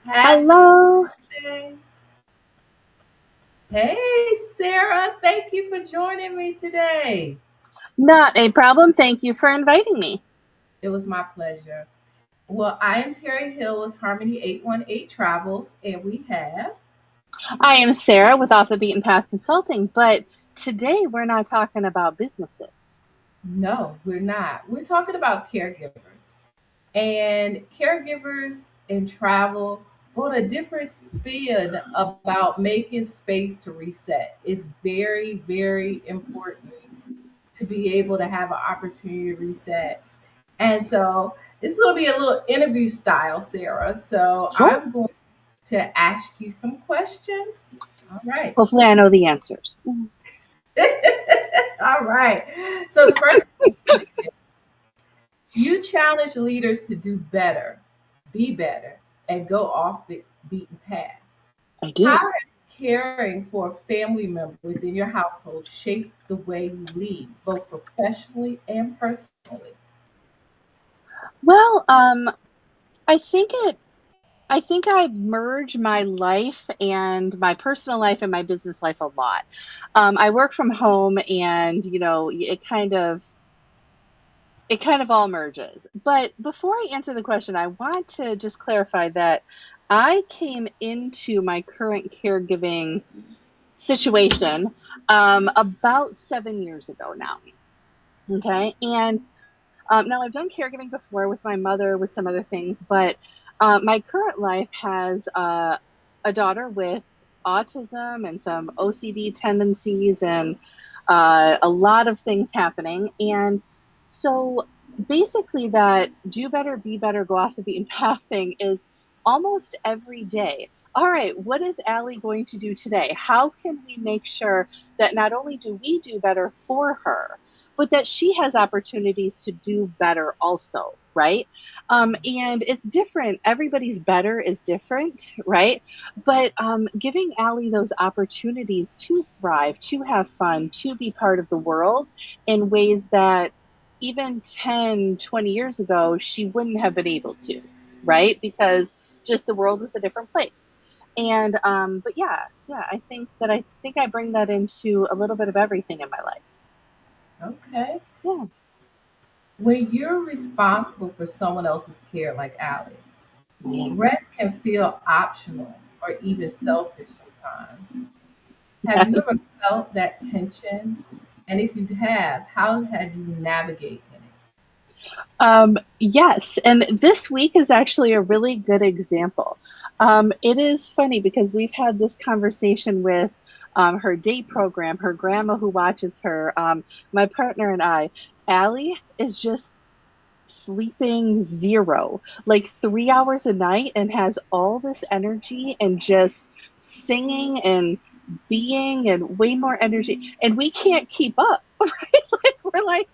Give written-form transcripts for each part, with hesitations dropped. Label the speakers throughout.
Speaker 1: Happy
Speaker 2: Hello.
Speaker 1: day. Hey, Sarah. Thank you for joining me today.
Speaker 2: Not a problem. Thank you for inviting me.
Speaker 1: It was my pleasure. Well, I am Terry Hill with Harmony 818 Travels, and we have
Speaker 2: I am Sarah with Off the Beaten Path Consulting, but today we're not talking about businesses.
Speaker 1: no, we're not. We're talking about caregivers. And caregivers and travel on a different spin about making space to reset. It's very, very important to be able to have an opportunity to reset. And so this is going to be a little interview style, Sarah. So
Speaker 2: Sure.
Speaker 1: I'm going to ask you some questions. All right.
Speaker 2: Hopefully, I know the answers.
Speaker 1: All right. So the first question is, you challenge leaders to do better, be better, and go off the beaten path.
Speaker 2: I
Speaker 1: How
Speaker 2: do.
Speaker 1: has caring for a family member within your household shaped the way you lead, both professionally and personally?
Speaker 2: Well, I think it. I think I merge my life and my personal life and my business life a lot. I work from home, and it kind of all merges. But before I answer the question, I want to just clarify that I came into my current caregiving situation about 7 years ago now. Okay. And now I've done caregiving before with my mother, with some other things, but my current life has a daughter with autism and some OCD tendencies and a lot of things happening. And so basically, that do better, be better, go off the beaten path thing is almost every day. All right, what is Allie going to do today? How can we make sure that not only do we do better for her, but that she has opportunities to do better also, right? And it's different. Everybody's better is different, right? But giving Allie those opportunities to thrive, to have fun, to be part of the world in ways that even 10, 20 years ago, she wouldn't have been able to, right? Because just the world was a different place. And but yeah, I think I bring that into a little bit of everything in my life.
Speaker 1: Okay.
Speaker 2: Yeah.
Speaker 1: When you're responsible for someone else's care, like Allie, rest can feel optional or even selfish sometimes. Have you ever felt that tension? And if you have, how had you navigated it?
Speaker 2: Yes, and this week is actually a really good example. It is funny because we've had this conversation with her day program, her grandma who watches her, my partner and I. Allie is just sleeping zero, like 3 hours a night, and has all this energy and just singing and being and way more energy. And we can't keep up, right? Like, we're like,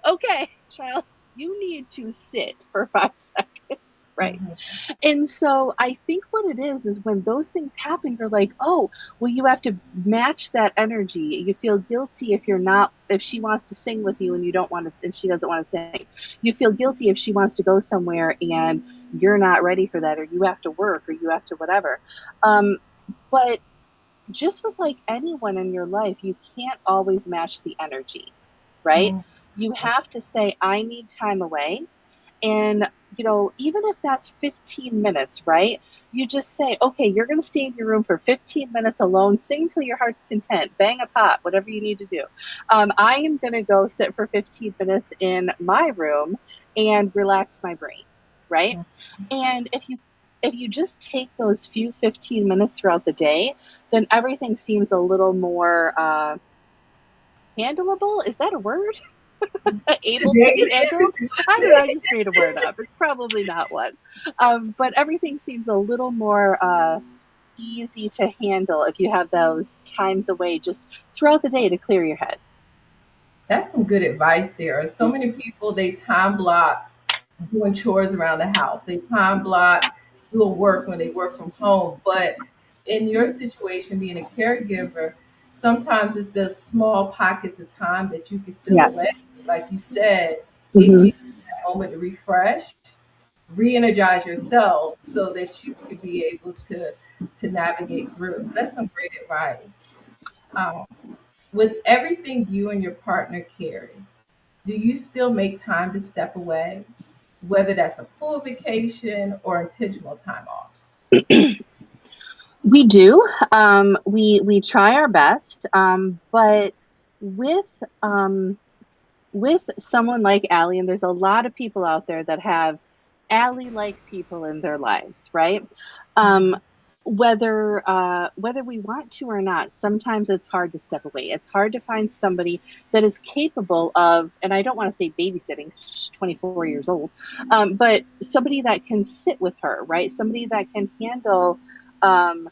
Speaker 2: okay, child, you need to sit for 5 seconds, right?
Speaker 1: Mhm.
Speaker 2: And so I think what it is when those things happen, you're like, oh, well, you have to match that energy. You feel guilty if you're not, if she wants to sing with you and you don't want to, and she doesn't want to sing. You feel guilty if she wants to go somewhere and you're not ready for that, or you have to work, or you have to whatever. But just with like anyone in your life, you can't always match the energy, right?
Speaker 1: Mm,
Speaker 2: You
Speaker 1: that's
Speaker 2: have to say, I need time away. And, even if that's 15 minutes, right? You just say, okay, you're going to stay in your room for 15 minutes alone, sing till your heart's content, bang a pot, whatever you need to do. I am going to go sit for 15 minutes in my room and relax my brain, right?
Speaker 1: mm,
Speaker 2: And if you just take those few 15 minutes throughout the day, then everything seems a little more handleable. Is that a word? Able
Speaker 1: today
Speaker 2: to be
Speaker 1: it
Speaker 2: handled?
Speaker 1: is.
Speaker 2: I don't know. I just made a word up. It's probably not one. But everything seems a little more easy to handle if you have those times away just throughout the day to clear your head.
Speaker 1: That's some good advice, Sarah. So many people they time block doing chores around the house. They time block doing work when they work from home. But in your situation, being a caregiver, sometimes it's those small pockets of time that you can still away.
Speaker 2: Yes.
Speaker 1: Like you said, it
Speaker 2: Hmm.
Speaker 1: gives you that moment to refresh, re-energize yourself so that you can be able to navigate through. So that's some great advice. Um, with everything you and your partner carry, do you still make time to step away, whether that's a full vacation or intentional time off?
Speaker 2: We do. We try our best, but with with someone like Allie, and there's a lot of people out there that have Allie-like people in their lives, right? Um, whether we want to or not, sometimes it's hard to step away. It's hard to find somebody that is capable of, and I don't want to say babysitting, 'cause she's 24 years old, but somebody that can sit with her, right? Somebody that can handle um,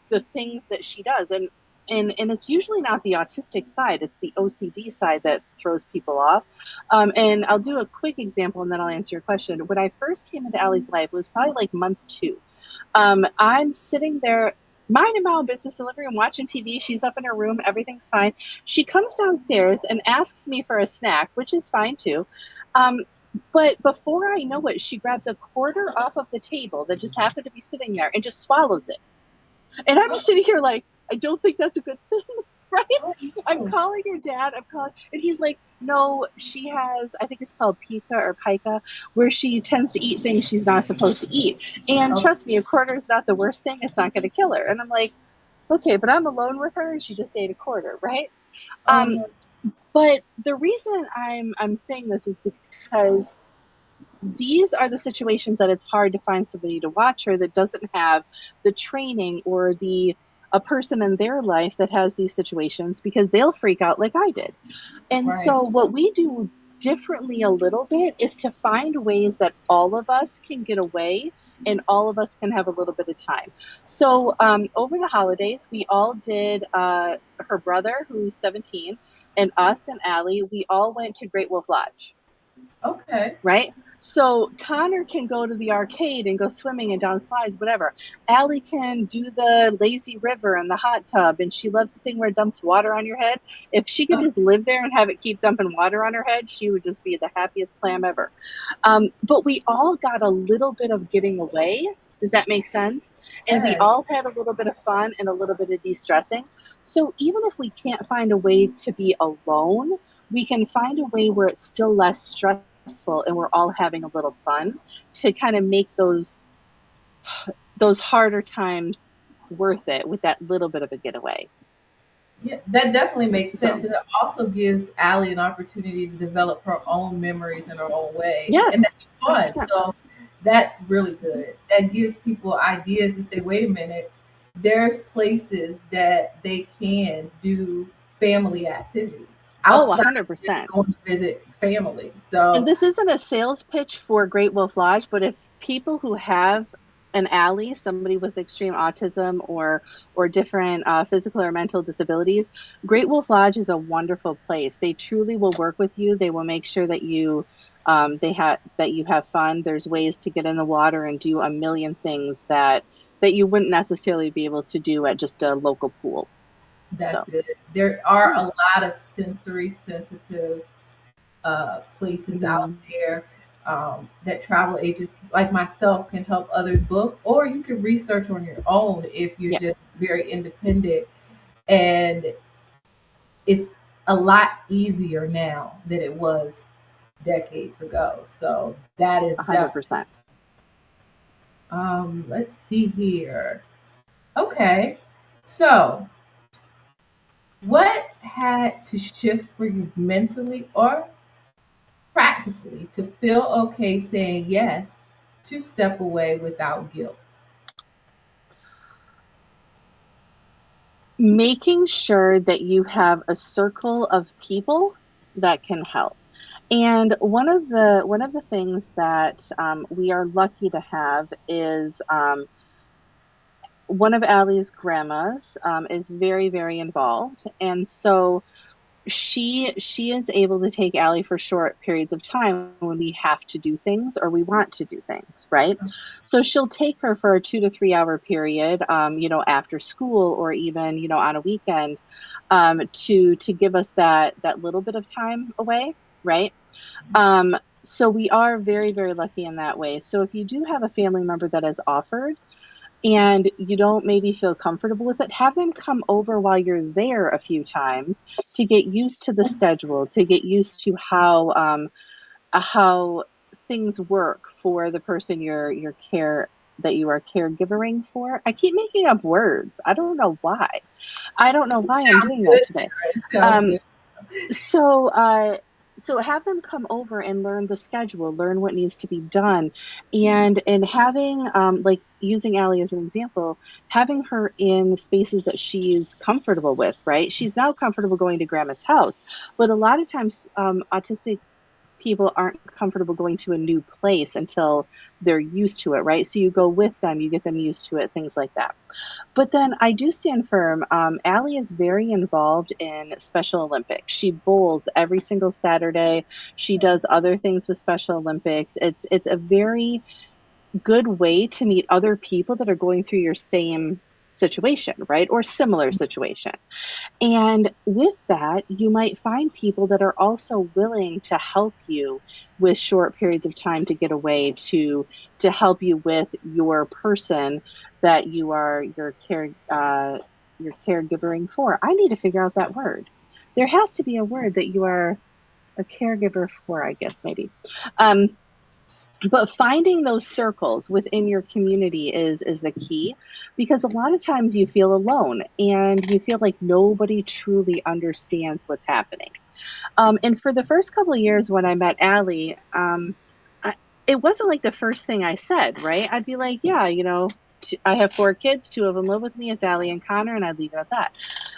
Speaker 2: the things that she does. And it's usually not the autistic side, it's the OCD side that throws people off. And I'll do a quick example and then I'll answer your question. When I first came into Allie's life, it was probably like month two. I'm sitting there minding my own business, delivering and watching TV. She's up in her room, everything's fine. She comes downstairs and asks me for a snack, which is fine too. Um, but before I know it, she grabs a quarter off of the table that just happened to be sitting there and just swallows it. And I'm just sitting here like, I don't think that's a good thing, right?
Speaker 1: Oh,
Speaker 2: I'm
Speaker 1: no.
Speaker 2: calling her dad. And he's like, no, she has, I think it's called pica or pica, where she tends to eat things she's not supposed to eat. And
Speaker 1: Oh,
Speaker 2: trust me, a quarter is not the worst thing. It's not going to kill her. And I'm like, okay, but I'm alone with her and she just ate a quarter, right?
Speaker 1: oh
Speaker 2: Um,
Speaker 1: no.
Speaker 2: but the reason I'm saying this is because these are the situations that it's hard to find somebody to watch her that doesn't have the training or the a person in their life that has these situations, because they'll freak out like I did. And
Speaker 1: Right.
Speaker 2: so what we do differently a little bit is to find ways that all of us can get away and all of us can have a little bit of time. So over the holidays, we all did, her brother, who's 17, and us and Allie, we all went to Great Wolf Lodge,
Speaker 1: Okay.
Speaker 2: right? So Connor can go to the arcade and go swimming and down slides, whatever. Allie can do the lazy river and the hot tub, and she loves the thing where it dumps water on your head. If she could
Speaker 1: Oh,
Speaker 2: just live there and have it keep dumping water on her head, she would just be the happiest clam ever. But we all got a little bit of getting away. Does that make sense? And we
Speaker 1: yes.
Speaker 2: all had a little bit of fun and a little bit of de-stressing. So even if we can't find a way to be alone, we can find a way where it's still less stressful and we're all having a little fun to kind of make those harder times worth it with that little bit of a getaway.
Speaker 1: Yeah, that definitely makes sense.
Speaker 2: So,
Speaker 1: And it also gives Allie an opportunity to develop her own memories in her own way. And
Speaker 2: yes,
Speaker 1: that's fun.
Speaker 2: 100%.
Speaker 1: So that's really good. That gives people ideas to say, wait a minute, there's places that they can do family activities
Speaker 2: Oh,
Speaker 1: outside of just
Speaker 2: 100%.
Speaker 1: going to visit family.
Speaker 2: And
Speaker 1: So
Speaker 2: this isn't a sales pitch for Great Wolf Lodge, but if people who have an Ally, somebody with extreme autism or different physical or mental disabilities, Great Wolf Lodge is a wonderful place. They truly will work with you. They will make sure that you have fun. There's ways to get in the water and do a million things that you wouldn't necessarily be able to do at just a local pool.
Speaker 1: that's
Speaker 2: So,
Speaker 1: good. There are
Speaker 2: yeah.
Speaker 1: a lot of sensory sensitive places out
Speaker 2: Mhm.
Speaker 1: there that travel agents like myself can help others book, or you can research on your own if you're just
Speaker 2: Yes,
Speaker 1: very independent. And it's a lot easier now than it was decades ago. So that is definitely.
Speaker 2: 100%.
Speaker 1: Let's see here. Okay, so what had to shift for you mentally or practically to feel okay saying yes to step away without guilt?
Speaker 2: Making sure that you have a circle of people that can help. And one of the things that we are lucky to have is one of Allie's grandmas is very, very involved, and so she is able to take Allie for short periods of time when we have to do things or we want to do things, right? So she'll take her for a 2 to 3 hour period, after school or even, on a weekend, to give us that little bit of time away, right? Um, So we are very, very lucky in that way. So if you do have a family member that has offered and you don't maybe feel comfortable with it, have them come over while you're there a few times to get used to the schedule, to get used to how things work for the person that you are caregivering for. I keep making up words. I don't know why. I don't know why I'm
Speaker 1: Sounds
Speaker 2: doing that
Speaker 1: good,
Speaker 2: today.
Speaker 1: Sarah. It sounds
Speaker 2: Um,
Speaker 1: good.
Speaker 2: so, so have them come over and learn the schedule, learn what needs to be done, and having like using Allie as an example, having her in spaces that she's comfortable with. Right, she's now comfortable going to Grandma's house, but a lot of times autistic people aren't comfortable going to a new place until they're used to it, right? So you go with them, you get them used to it, things like that. But then I do stand firm. Allie is very involved in Special Olympics. She bowls every single Saturday. She does other things with Special Olympics. It's a very good way to meet other people that are going through your same situation, right? Or similar situation. And with that, you might find people that are also willing to help you with short periods of time to get away to help you with your person that you're caregivering for. I need to figure out that word. There has to be a word that you are a caregiver for, I guess maybe. Um, but finding those circles within your community is the key, because a lot of times you feel alone and you feel like nobody truly understands what's happening. And for the first couple of years when I met Allie, I, it wasn't like the first thing I said, right? I'd be like, yeah, I have 4 kids, 2 of them live with me. It's Allie and Connor, and I'd leave it at that.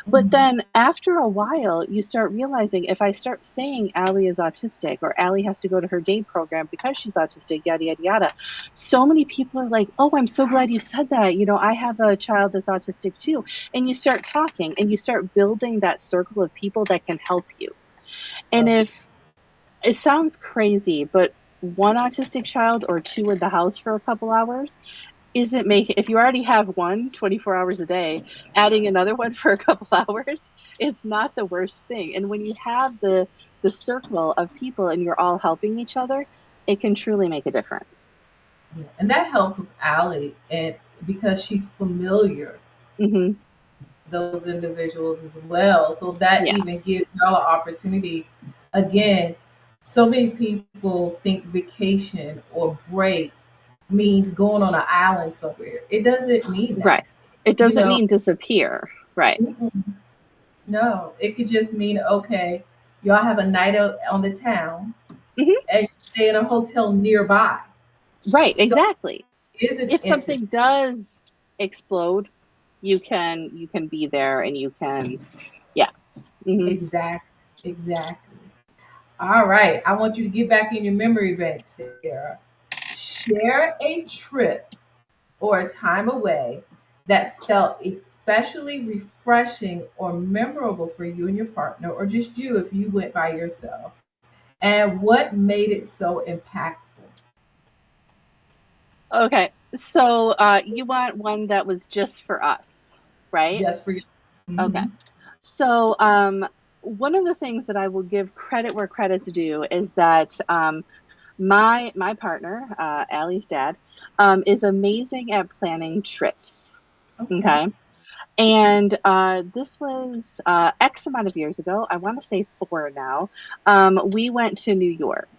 Speaker 2: But then after a while, you start realizing if I start saying Allie is autistic or Allie has to go to her day program because she's autistic, yada, yada, yada, so many people are like, oh, I'm so glad you said that. I have a child that's autistic too. And you start talking and you start building that circle of people that can help you. And
Speaker 1: Right.
Speaker 2: if it sounds crazy, but one autistic child or 2 in the house for a couple hours isn't making, if you already have one 24 hours a day, adding another one for a couple hours is not the worst thing. And when you have the circle of people and you're all helping each other, it can truly make a difference.
Speaker 1: Yeah. And that helps with Allie, and because she's familiar
Speaker 2: Hmm.
Speaker 1: those individuals as well. So that
Speaker 2: Yeah.
Speaker 1: even gives y'all an opportunity. Again, so many people think vacation or break means going on an island somewhere. It doesn't mean
Speaker 2: Right.
Speaker 1: that.
Speaker 2: It
Speaker 1: You
Speaker 2: doesn't
Speaker 1: know,
Speaker 2: mean disappear. Right.
Speaker 1: no, it could just mean, okay, y'all have a night out on the town
Speaker 2: Hmm.
Speaker 1: and you stay in a hotel nearby.
Speaker 2: Right.
Speaker 1: So
Speaker 2: Exactly.
Speaker 1: it is an
Speaker 2: If
Speaker 1: incident.
Speaker 2: something does explode, you can be there and you can, yeah. Hmm.
Speaker 1: Exactly. Exactly. All right. I want you to get back in your memory bank, Sarah. Share a trip or a time away that felt especially refreshing or memorable for you and your partner, or just you if you went by yourself. And what made it so impactful?
Speaker 2: Okay. So you want one that was just for us, right?
Speaker 1: Just for you.
Speaker 2: Okay.
Speaker 1: Hmm.
Speaker 2: So one of the things that I will give credit where credit's due is that my partner, Allie's dad, is amazing at planning trips.
Speaker 1: Okay.
Speaker 2: Okay. And this was X amount of years ago. I want to say 4 now. We went to New York.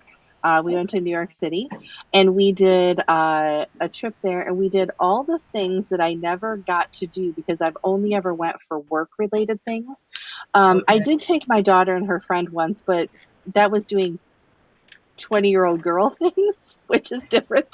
Speaker 2: We went
Speaker 1: Okay.
Speaker 2: to New York City and we did a trip there, and we did all the things that I never got to do because I've only ever went for work related things. I
Speaker 1: Okay.
Speaker 2: did take my daughter and her friend once, but that was doing 20-year-old girl things, which is different.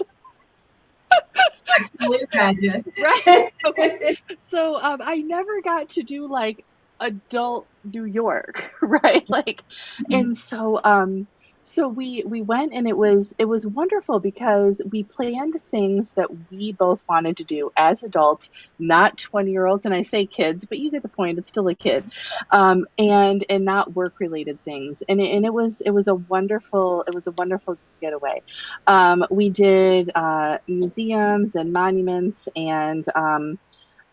Speaker 1: I can only imagine.
Speaker 2: Right. Okay. So I never got to do like adult New York, right? Like, and so we went, and it was wonderful because we planned things that we both wanted to do as adults, not 20-year-olds. And I say kids, but you get the point. It's still a kid. And not work related things. And it was a wonderful getaway. We did museums and monuments, and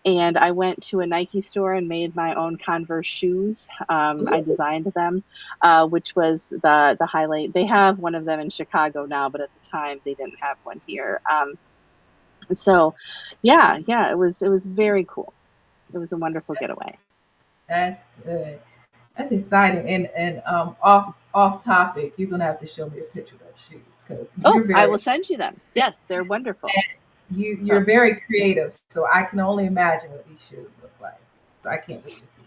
Speaker 2: And I went to a Nike store and made my own Converse shoes. I
Speaker 1: Ooh,
Speaker 2: designed them, which was the highlight. They have one of them in Chicago now, but at the time they didn't have one here. So, yeah, it was very cool. It was a wonderful getaway.
Speaker 1: that's good. That's exciting. And off topic, you're gonna have to show me a picture of those shoes because
Speaker 2: Oh, I will send you them. Yes, they're wonderful.
Speaker 1: you're
Speaker 2: So,
Speaker 1: very creative. So I can only imagine what these shoes look like. So I can't wait to see.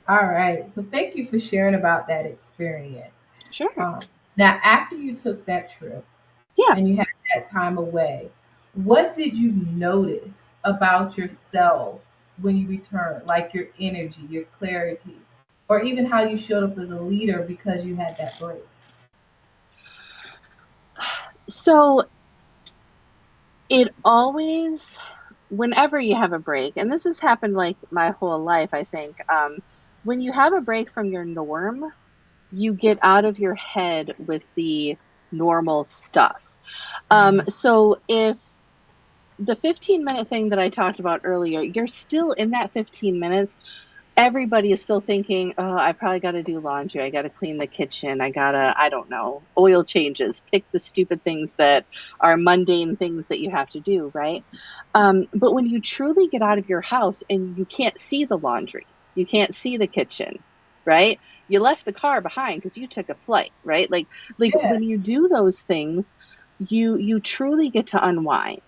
Speaker 1: All right. So thank you for sharing about that experience.
Speaker 2: sure.
Speaker 1: Um, Now, after you took that trip
Speaker 2: Yeah.
Speaker 1: and you had that time away, what did you notice about yourself when you returned? Like your energy, your clarity, or even how you showed up as a leader because you had that break?
Speaker 2: So it always, whenever you have a break, and this has happened like my whole life, I think, when you have a break from your norm, you get out of your head with the normal stuff.
Speaker 1: Mhm.
Speaker 2: So if the 15-minute thing that I talked about earlier, you're still in that 15 minutes. Everybody is still thinking, oh, I probably got to do laundry. I got to clean the kitchen. I don't know, oil changes, pick the stupid things that are mundane things that you have to do, right? But when you truly get out of your house and you can't see the laundry, you can't see the kitchen, right? You left the car behind because you took a flight, right? Like
Speaker 1: Yeah.
Speaker 2: when you do those things, you truly get to unwind.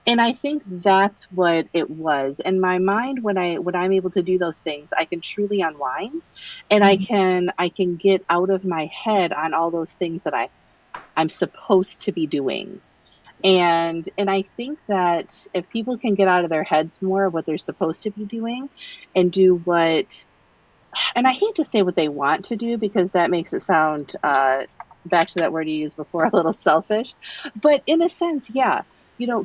Speaker 2: And I think that's what it was. In my mind, when I'm able to do those things, I can truly unwind, and I
Speaker 1: Mhm.
Speaker 2: can I can get out of my head on all those things that I'm supposed to be doing. And I think that if people can get out of their heads more of what they're supposed to be doing and do what, and I hate to say what they want to do because that makes it sound, back to that word you used before, a little selfish. But in a sense, yeah,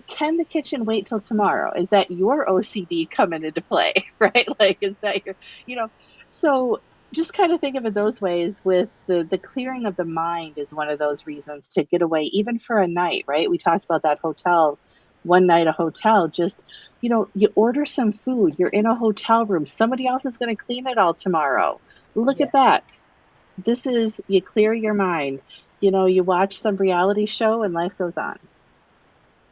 Speaker 2: can the kitchen wait till tomorrow? Is that your OCD coming into play, right? Like, is that you know, so just kind of think of it those ways. With the clearing of the mind is one of those reasons to get away, even for a night, right? We talked about that hotel, one night, a hotel, just, you order some food, you're in a hotel room, somebody else is going to clean it all tomorrow. Look
Speaker 1: Yeah.
Speaker 2: at that. This is, you clear your mind. You watch some reality show and life goes on.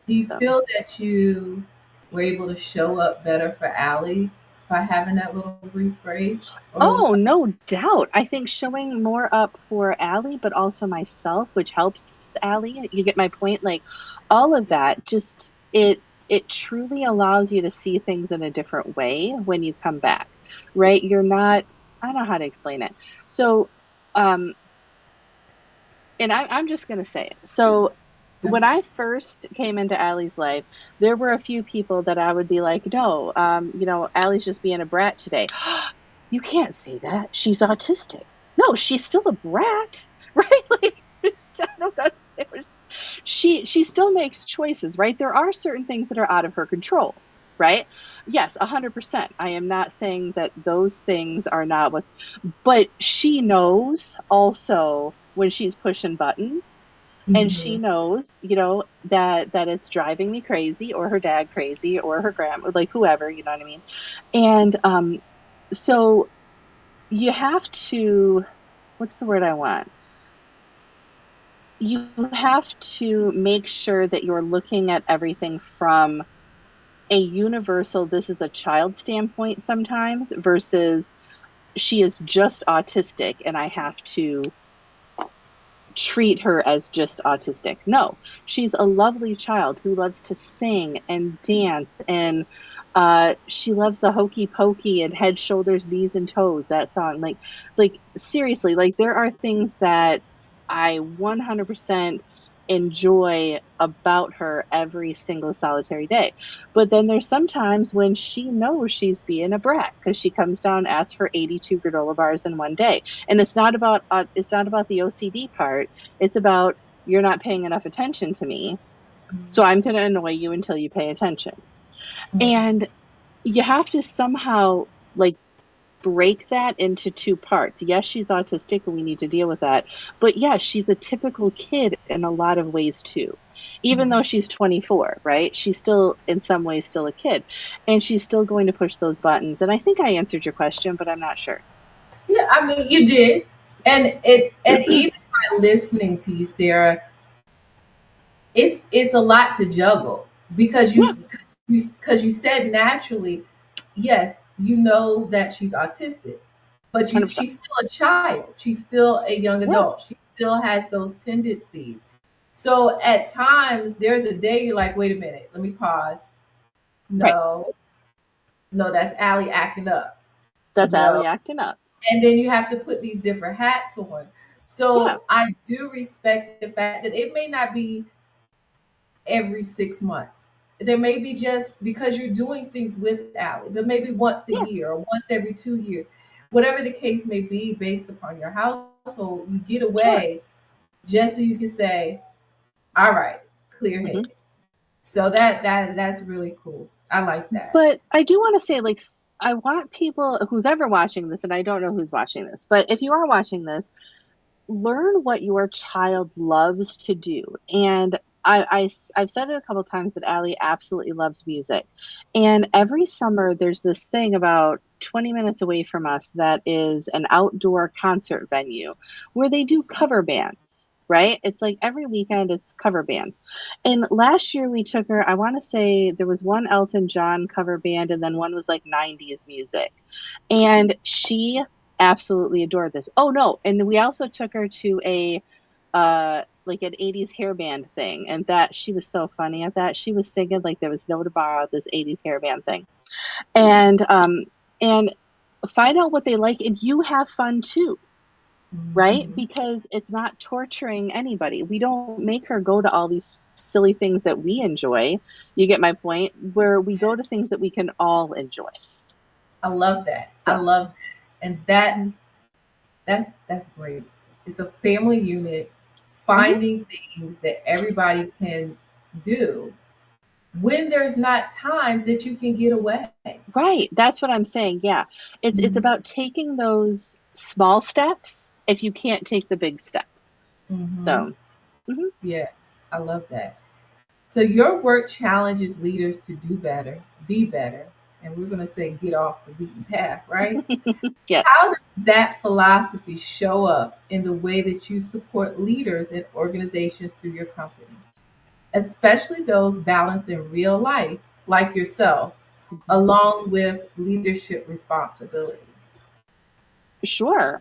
Speaker 1: Do you
Speaker 2: So,
Speaker 1: feel that you were able to show up better for Allie by having that little brief break? Or was
Speaker 2: oh, no doubt. I think showing more up for Allie, but also myself, which helps Allie. You get my point? Like, all of that, just it truly allows you to see things in a different way when you come back, right? You're not, I don't know how to explain it. So, um, and I'm just gonna say it. So when I first came into Allie's life, there were a few people that I would be like, no, Allie's just being a brat today. You can't say that. She's autistic. No, she's still a brat, right? Like, I don't know how to say it. She still makes choices, right? There are certain things that are out of her control, right? Yes, 100%. I am not saying that those things are not but she knows also when she's pushing buttons, and she
Speaker 1: Mhm.
Speaker 2: knows, that it's driving me crazy, or her dad crazy, or her grandma, like whoever, you know what I mean? And so you have to, what's the word I want? You have to make sure that you're looking at everything from a universal, this is a child standpoint sometimes, versus she is just autistic and I have to treat her as just autistic. No, she's a lovely child who loves to sing and dance, and she loves the hokey pokey and head, shoulders, knees, and toes. That song, like seriously, like there are things that I 100% enjoy about her every single solitary day. But then there's sometimes when she knows she's being a brat because she comes down and asks for 82 granola bars in one day, and it's not about the OCD part. It's about, you're not paying enough attention to me, so I'm going to annoy you until you pay attention.
Speaker 1: Mhm.
Speaker 2: And you have to somehow, like, break that into two parts. Yes, she's autistic and we need to deal with that. But yes, she's a typical kid in a lot of ways too. even though she's 24, right? She's still, in some ways, still a kid, and she's still going to push those buttons. And I think I answered your question, but I'm not sure.
Speaker 1: Yeah, I mean, you did. And even by listening to you, Sarah, it's a lot to juggle because
Speaker 2: Yeah,
Speaker 1: because you said naturally, yes, you know that she's autistic, but you
Speaker 2: 100%.
Speaker 1: she's still a child. She's still a young
Speaker 2: Yeah,
Speaker 1: adult. She still has those tendencies. So at times there's a day you're like, wait a minute, let me pause.
Speaker 2: right.
Speaker 1: No, no, that's Allie acting up.
Speaker 2: That's
Speaker 1: No.
Speaker 2: Allie acting up.
Speaker 1: And then you have to put these different hats on.
Speaker 2: Yeah,
Speaker 1: So I do respect the fact that it may not be every 6 months. There may be just because you're doing things with Allie, but maybe once a
Speaker 2: yeah,
Speaker 1: year or once every 2 years. Whatever the case may be, based upon your household, you get
Speaker 2: sure.
Speaker 1: away just so you can say, all right, clear
Speaker 2: Hmm.
Speaker 1: head. So that's really cool. I like that.
Speaker 2: But I do want to say, like, I want people who's ever watching this, and I don't know who's watching this, but if you are watching this, learn what your child loves to do. And I've said it a couple times that Allie absolutely loves music. And every summer, there's this thing about 20 minutes away from us that is an outdoor concert venue where they do cover bands. Right? It's like every weekend it's cover bands. And last year we took her, I want to say there was one Elton John cover band and then one was like 90s music. And she absolutely adored this. Oh no, and we also took her to a like an 80s hairband thing, and that she was so funny at that. She was singing like there was no tomorrow at this 80s hairband thing. And find out what they like and you have fun too, right?
Speaker 1: Mhm.
Speaker 2: Because it's not torturing anybody. We don't make her go to all these silly things that we enjoy. You get my point? Where we go to things that we can all enjoy.
Speaker 1: I love that. I
Speaker 2: So,
Speaker 1: love that. And that's
Speaker 2: mhm,
Speaker 1: that's great. It's a family unit
Speaker 2: mhm.
Speaker 1: finding things that everybody can do when there's not times that you can get away.
Speaker 2: Right. That's what I'm saying. Yeah. It's
Speaker 1: Mhm.
Speaker 2: about taking those small steps if you can't take the big step.
Speaker 1: Mhm.
Speaker 2: So, mhm,
Speaker 1: Yeah, I love that. So your work challenges leaders to do better, be better, and we're going to say get off the beaten path, right?
Speaker 2: yeah.
Speaker 1: How does that philosophy show up in the way that you support leaders and organizations through your company, especially those balancing real life, like yourself,
Speaker 2: Mhm.
Speaker 1: along with leadership responsibilities?
Speaker 2: Sure.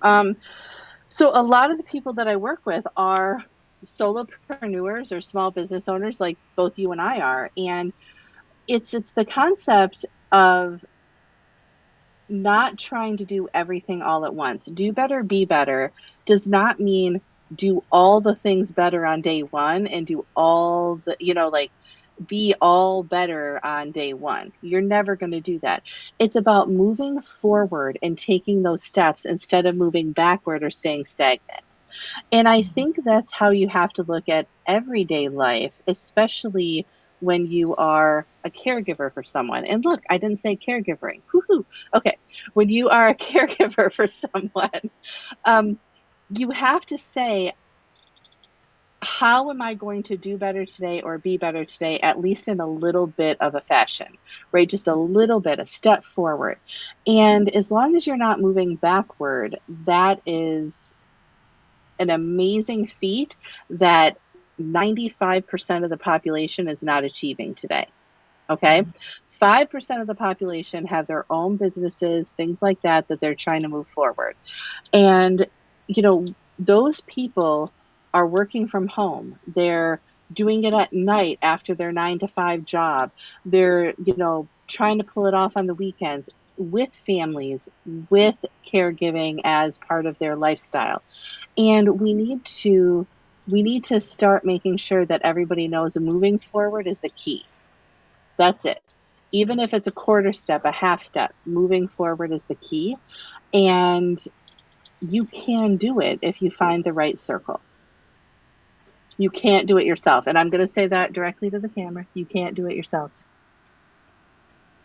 Speaker 2: So a lot of the people that I work with are solopreneurs or small business owners like both you and I are. And it's the concept of not trying to do everything all at once. Do better, be better does not mean do all the things better on day one and do all the, like be all better on day one. You're never going to do that. It's about moving forward and taking those steps instead of moving backward or staying stagnant. And I think that's how you have to look at everyday life, especially when you are a caregiver for someone. And look, I didn't say caregiving. Woohoo. Okay. When you are a caregiver for someone, um, you have to say, how am I going to do better today or be better today, at least in a little bit of a fashion, right? Just a little bit, a step forward. And as long as you're not moving backward, that is an amazing feat that 95% of the population is not achieving today. Okay. 5% of the population have their own businesses, things like that, that they're trying to move forward. And, you know, those people are working from home. They're doing it at night after their 9 to 5 job. They're, trying to pull it off on the weekends with families, with caregiving as part of their lifestyle. And we need to start making sure that everybody knows moving forward is the key. That's it. Even if it's a quarter step, a half step, moving forward is the key. And you can do it if you find the right circle. You can't do it yourself. And I'm going to say that directly to the camera. You can't do it yourself.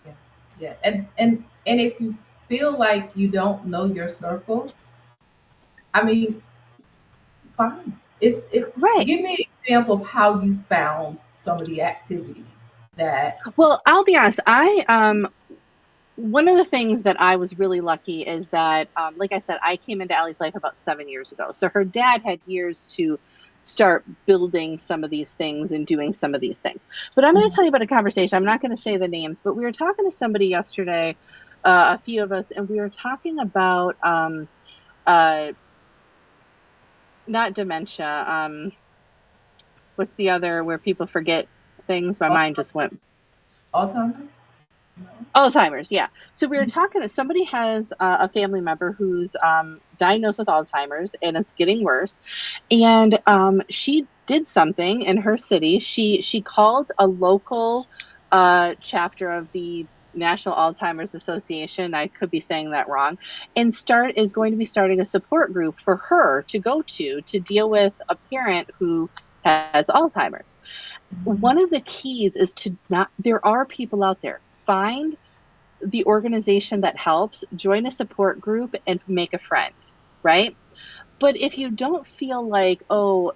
Speaker 1: Yeah, yeah. And if you feel like you don't know your circle, I mean, fine.
Speaker 2: Right.
Speaker 1: Give me an example of how you found some of the activities that.
Speaker 2: Well, I'll be honest. I one of the things that I was really lucky is that, like I said, I came into Allie's life about 7 years ago. So her dad had years to start building some of these things and doing some of these things. But I'm going to tell you about a conversation. I'm not going to say the names, but we were talking to somebody yesterday, a few of us, and we were talking about uh, not dementia. What's the other where people forget things? My mind just went.
Speaker 1: Alzheimer's? No.
Speaker 2: Alzheimer's, yeah. So we were talking to somebody has a family member who's diagnosed with Alzheimer's and it's getting worse. And she did something in her city. She called a local chapter of the National Alzheimer's Association. I could be saying that wrong. And is going to be starting a support group for her to go to deal with a parent who has Alzheimer's. One of the keys is to not, there are people out there. Find the organization that helps, join a support group, and make a friend, right? But if you don't feel like, oh,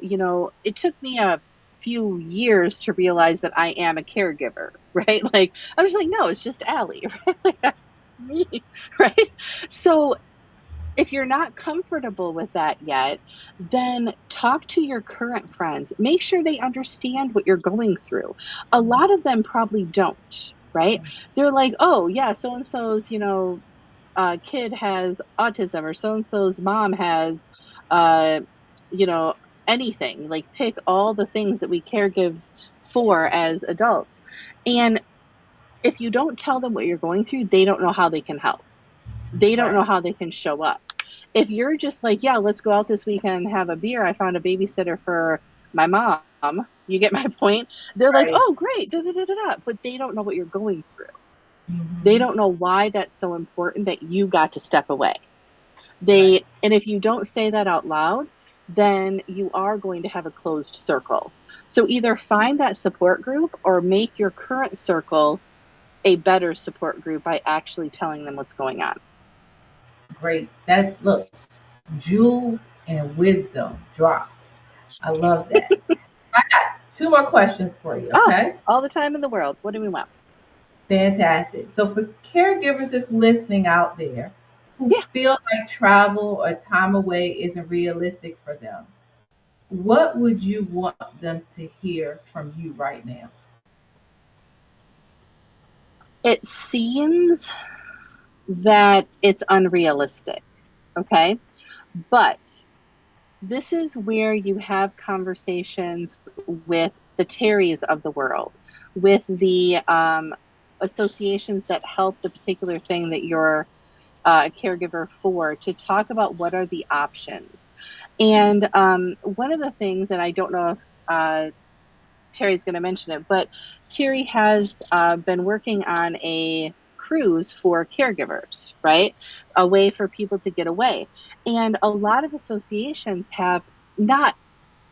Speaker 2: it took me a few years to realize that I am a caregiver, right? Like, I was like, no, it's just Allie, right? Me, right? So if you're not comfortable with that yet, then talk to your current friends. Make sure they understand what you're going through. A lot of them probably don't, right? They're like, oh, yeah, so and so's, kid has autism, or so and so's mom has, uh, you know, anything. Like, pick all the things that we caregive for as adults. And if you don't tell them what you're going through, they don't know how they can help. They don't know
Speaker 1: Right.
Speaker 2: how they can show up. If you're just like, yeah, let's go out this weekend and have a beer. I found a babysitter for my mom. You get my point? They're like,
Speaker 1: Right.
Speaker 2: oh, great. Da, da, da, da, da. But they don't know what you're going through. They
Speaker 1: Hmm.
Speaker 2: don't know why that's so important that you got to step away.
Speaker 1: Right.
Speaker 2: And if you don't say that out loud, then you are going to have a closed circle. So either find that support group or make your current circle a better support group by actually telling them what's going on.
Speaker 1: Great. That look, jewels and wisdom dropped. I love that. I got two more questions for you,
Speaker 2: Oh,
Speaker 1: okay?
Speaker 2: all the time in the world. What do we want?
Speaker 1: Fantastic. So for caregivers that's listening out there who
Speaker 2: Yeah,
Speaker 1: feel like travel or time away isn't realistic for them, what would you want them to hear from you right now?
Speaker 2: it seems that it's unrealistic. Okay. But this is where you have conversations with the Terrys of the world, with the associations that help the particular thing that you're a caregiver for, to talk about what are the options. And one of the things, and I don't know if Terry's going to mention it, but Terry has been working on a cruise for caregivers, right? A way for people to get away. And a lot of associations have not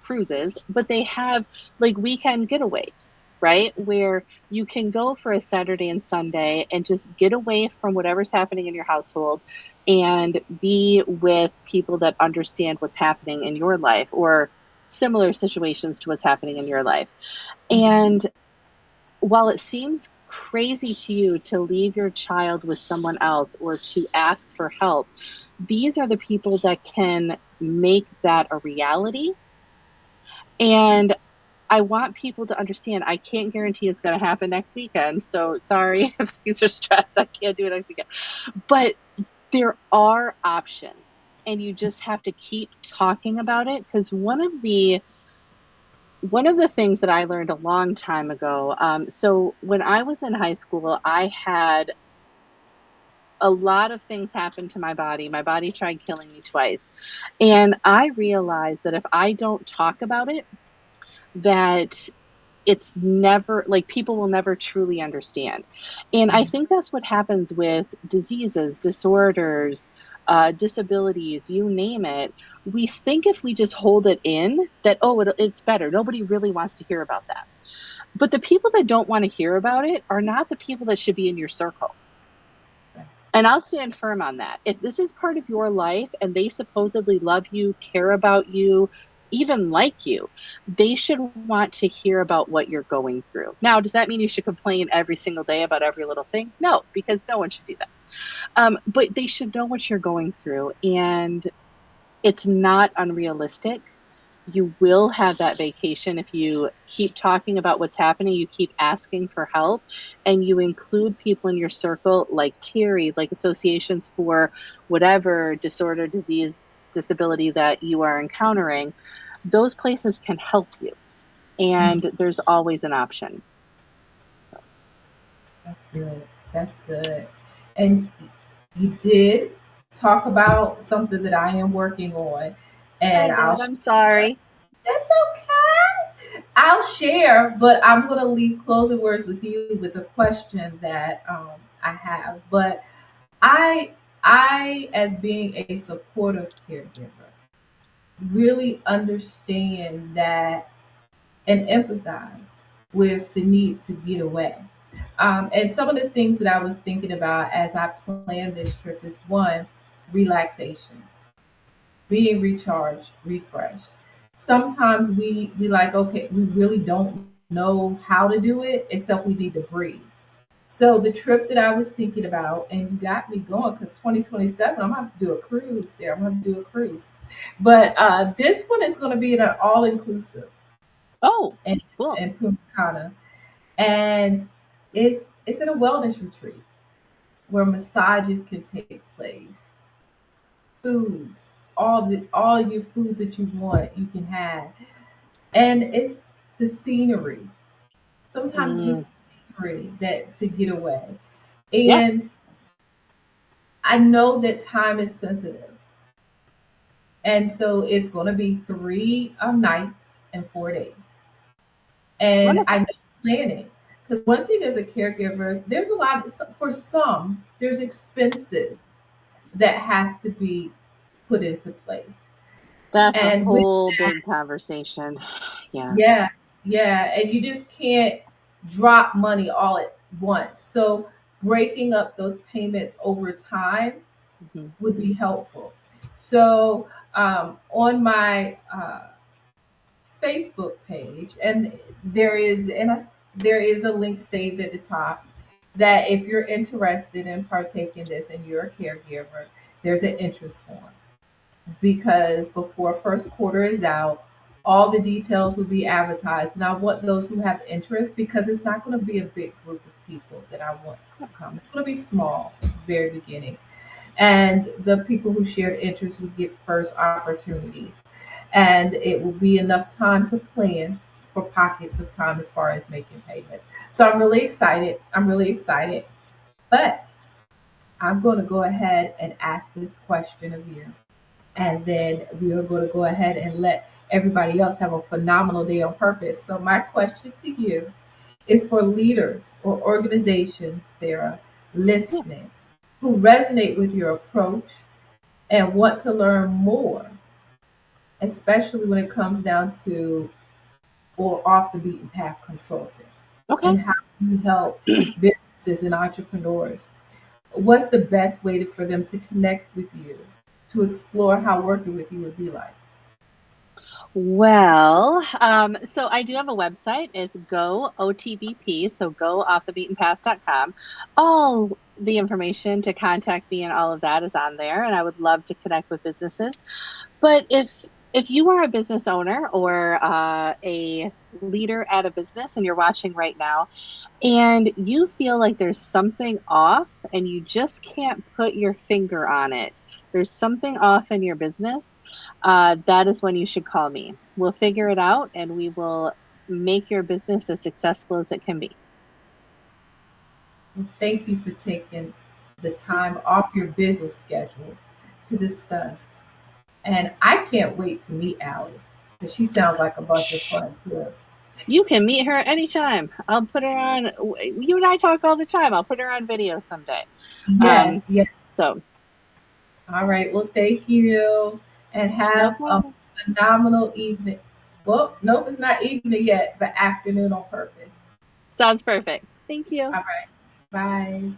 Speaker 2: cruises, but they have like weekend getaways, right? Where you can go for a Saturday and Sunday and just get away from whatever's happening in your household and be with people that understand what's happening in your life, or similar situations to what's happening in your life. And while it seems crazy to you to leave your child with someone else or to ask for help, these are the people that can make that a reality. And I want people to understand, I can't guarantee it's going to happen next weekend. So sorry if these are stressed. I can't do it next weekend. But there are options, and you just have to keep talking about it. Because one of the things that I learned a long time ago, so when I was in high school, I had a lot of things happen to my body. My body tried killing me twice. And I realized that if I don't talk about it, that it's never, like, people will never truly understand. And I think that's what happens with diseases, disorders, disabilities, you name it. We think if we just hold it in, that, oh, it's better. Nobody really wants to hear about that. But the people that don't want to hear about it are not the people that should be in your circle. And I'll stand firm on that. If this is part of your life and they supposedly love you, care about you, even like you, they should want to hear about what you're going through. Now, does that mean you should complain every single day about every little thing? No, because no one should do that. But they should know what you're going through, and it's not unrealistic. You will have that vacation if you keep talking about what's happening, you keep asking for help, and you include people in your circle like Terry, like associations for whatever disorder, disease, disability that you are encountering. Those places can help you, and there's always an option. So,
Speaker 1: That's good. That's good. And you did talk about something that I am working on,
Speaker 2: I
Speaker 1: and
Speaker 2: did. I'm sorry.
Speaker 1: that's okay. I'll share, but I'm going to leave closing words with you with a question that I have. But I, as being a supportive caregiver, really understand that and empathize with the need to get away. And some of the things that I was thinking about as I planned this trip is one, relaxation, being recharged, refreshed. Sometimes we like, okay, we really don't know how to do it except we need to breathe. So the trip that I was thinking about, and you got me going because 2027, I'm gonna have to do a cruise there. I'm gonna do a cruise. But this one is gonna be an all inclusive
Speaker 2: Oh,
Speaker 1: and
Speaker 2: cool.
Speaker 1: in Punta Cana. And it's in a wellness retreat where massages can take place, foods, all your foods that you want, you can have. And it's the scenery. Sometimes it's just
Speaker 2: Mm,
Speaker 1: the scenery that to get away.
Speaker 2: yeah.
Speaker 1: And I know that time is sensitive. And so it's going to be three nights and 4 days. And I
Speaker 2: Wonderful.
Speaker 1: know planning. Because one thing as a caregiver, there's a lot, for some, there's expenses that has to be put into place.
Speaker 2: That's a
Speaker 1: And with
Speaker 2: whole big conversation. Yeah.
Speaker 1: Yeah, yeah, and you just can't drop money all at once. So breaking up those payments over time
Speaker 2: Mhm.
Speaker 1: would be helpful. So on my Facebook page, and there is a link saved at the top that if you're interested in partaking this and you're a caregiver, there's an interest form because before first quarter is out, all the details will be advertised. And I want those who have interest because it's not going to be a big group of people that I want to come. It's going to be small at the very beginning. And the people who shared interest would get first opportunities. And it will be enough time to plan for pockets of time as far as making payments. So I'm really excited. I'm really excited. But I'm going to go ahead and ask this question of you and then we are going to go ahead and let everybody else have a phenomenal day on purpose. So, my question to you is for leaders or organizations, Sarah,
Speaker 2: Yeah.
Speaker 1: listening, who resonate with your approach and want to learn more, especially when it comes down to or off the beaten path consulting
Speaker 2: Okay.
Speaker 1: and how you help businesses and entrepreneurs. What's the best way for them to connect with you, to explore how working with you would be like?
Speaker 2: Well, so I do have a website. It's Go OTBP, so go off the beaten path.com. All the information to contact me and all of that is on there, and I would love to connect with businesses. But if you are a business owner or a leader at a business and you're watching right now, and you feel like there's something off and you just can't put your finger on it, there's something off in your business, that is when you should call me. We'll figure it out and we will make your business as successful as it can be.
Speaker 1: Well, thank you for taking the time off your busy schedule to discuss. And I can't wait to meet Allie because she sounds like a bunch of
Speaker 2: Shh.
Speaker 1: fun too.
Speaker 2: You can meet her anytime. I'll put her on. You and I talk all the time. I'll put her on video someday.
Speaker 1: Yes,
Speaker 2: Um,
Speaker 1: yes.
Speaker 2: so
Speaker 1: All right. Well, thank you and
Speaker 2: no
Speaker 1: have a
Speaker 2: problem.
Speaker 1: phenomenal evening. Well, nope, it's not evening yet, but afternoon on purpose.
Speaker 2: Sounds perfect. Thank you.
Speaker 1: All right. Bye.